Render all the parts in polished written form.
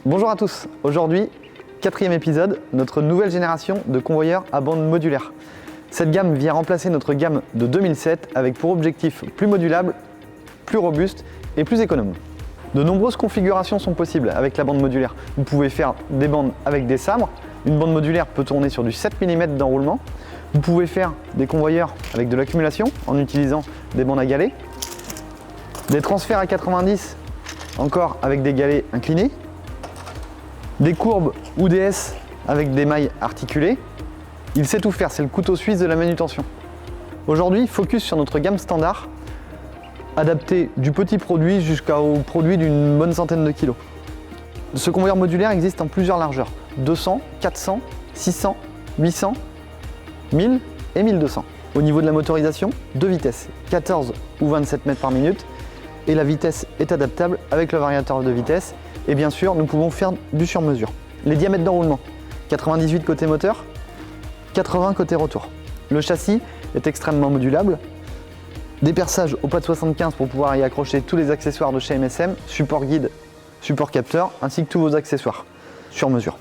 Bonjour à tous, aujourd'hui, 4e épisode, notre nouvelle génération de convoyeurs à bande modulaire. Cette gamme vient remplacer notre gamme de 2007 avec pour objectif plus modulable, plus robuste et plus économe. De nombreuses configurations sont possibles avec la bande modulaire. Vous pouvez faire des bandes avec des sabres. Une bande modulaire peut tourner sur du 7 mm d'enroulement. Vous pouvez faire des convoyeurs avec de l'accumulation en utilisant des bandes à galets. Des transferts à 90 encore avec des galets inclinés. Des courbes ou des S avec des mailles articulées. Il sait tout faire, c'est le couteau suisse de la manutention. Aujourd'hui, focus sur notre gamme standard, adapté du petit produit jusqu'au produit d'une bonne centaine de kilos. Ce convoyeur modulaire existe en plusieurs largeurs, 200, 400, 600, 800, 1000 et 1200. Au niveau de la motorisation, 2 vitesses, 14 ou 27 mètres par minute, et la vitesse est adaptable avec le variateur de vitesse. Et bien sûr, nous pouvons faire du sur-mesure. Les diamètres d'enroulement, 98 côté moteur, 80 côté retour. Le châssis est extrêmement modulable. Des perçages au pas de 75 pour pouvoir y accrocher tous les accessoires de chez MSM, support guide, support capteur, ainsi que tous vos accessoires sur mesure.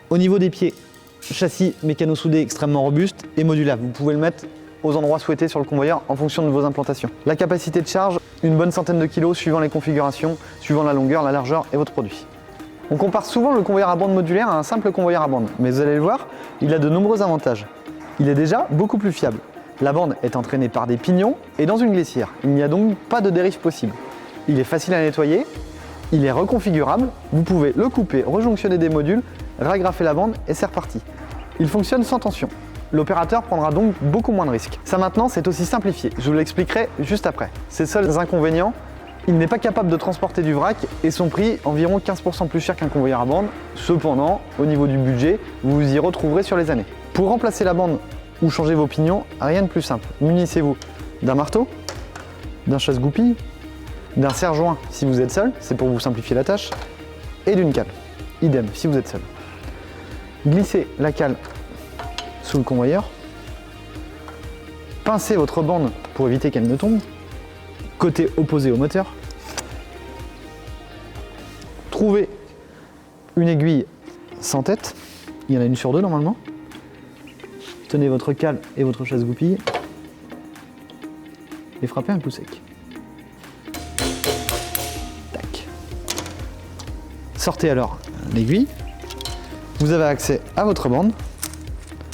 Au niveau des pieds, châssis mécano-soudé extrêmement robuste et modulable. Vous pouvez le mettre aux endroits souhaités sur le convoyeur en fonction de vos implantations. La capacité de charge, une bonne centaine de kilos suivant les configurations, suivant la longueur, la largeur et votre produit. On compare souvent le convoyeur à bande modulaire à un simple convoyeur à bande, mais vous allez le voir, il a de nombreux avantages. Il est déjà beaucoup plus fiable. La bande est entraînée par des pignons et dans une glissière. Il n'y a donc pas de dérive possible. Il est facile à nettoyer, il est reconfigurable, vous pouvez le couper, rejonctionner des modules, ragrafer la bande et c'est reparti. Il fonctionne sans tension. L'opérateur prendra donc beaucoup moins de risques. Ça maintenant, c'est aussi simplifié. Je vous l'expliquerai juste après. Ses seuls inconvénients, il n'est pas capable de transporter du vrac et son prix environ 15% plus cher qu'un convoyeur à bande. Cependant, au niveau du budget, vous vous y retrouverez sur les années. Pour remplacer la bande ou changer vos pignons, rien de plus simple. Munissez-vous d'un marteau, d'un chasse-goupille, d'un serre-joint si vous êtes seul, c'est pour vous simplifier la tâche, et d'une cale. Idem si vous êtes seul. Glissez la cale sous le convoyeur, pincez votre bande pour éviter qu'elle ne tombe, côté opposé au moteur, trouvez une aiguille sans tête, il y en a une sur deux normalement, tenez votre cale et votre chasse-goupille et frappez un coup sec. Tac. Sortez alors l'aiguille, vous avez accès à votre bande.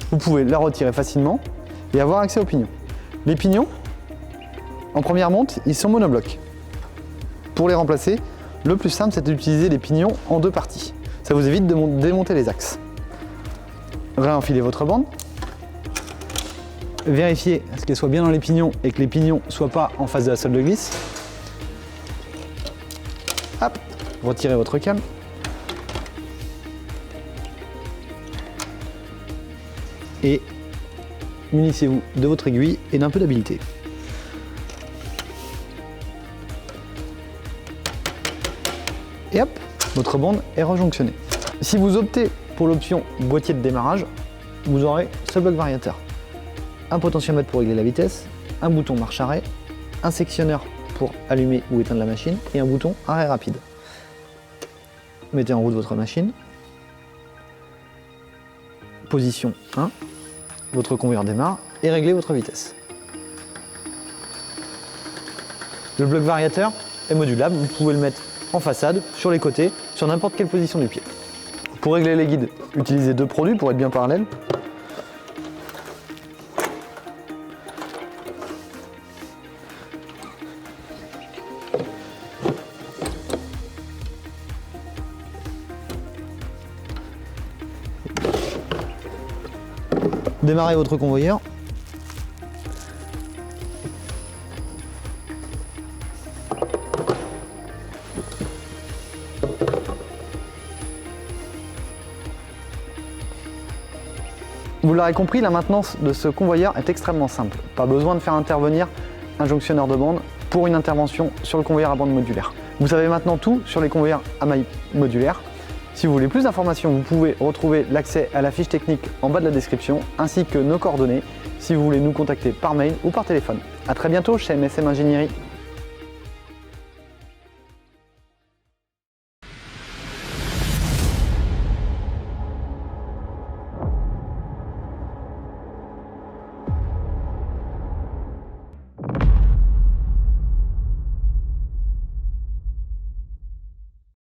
Vous pouvez la retirer facilement et avoir accès aux pignons. Les pignons, en première monte, ils sont monoblocs. Pour les remplacer, le plus simple, c'est d'utiliser les pignons en deux parties. Ça vous évite de démonter les axes. Réenfilez votre bande. Vérifiez à ce qu'elle soit bien dans les pignons et que les pignons ne soient pas en face de la sole de glisse. Hop, retirez votre cale. Et munissez-vous de votre aiguille et d'un peu d'habileté. Et hop, votre bande est rejonctionnée. Si vous optez pour l'option boîtier de démarrage, vous aurez ce bloc variateur. Un potentiomètre pour régler la vitesse, un bouton marche-arrêt, un sectionneur pour allumer ou éteindre la machine et un bouton arrêt rapide. Mettez en route votre machine. Position 1, votre convoyeur démarre et réglez votre vitesse. Le bloc variateur est modulable, vous pouvez le mettre en façade, sur les côtés, sur n'importe quelle position du pied. Pour régler les guides, utilisez deux produits pour être bien parallèles. Démarrez votre convoyeur. Vous l'aurez compris, la maintenance de ce convoyeur est extrêmement simple. Pas besoin de faire intervenir un jonctionneur de bande pour une intervention sur le convoyeur à bande modulaire. Vous savez maintenant tout sur les convoyeurs à maille modulaire. Si vous voulez plus d'informations, vous pouvez retrouver l'accès à la fiche technique en bas de la description, ainsi que nos coordonnées si vous voulez nous contacter par mail ou par téléphone. A très bientôt chez MSM Ingénierie.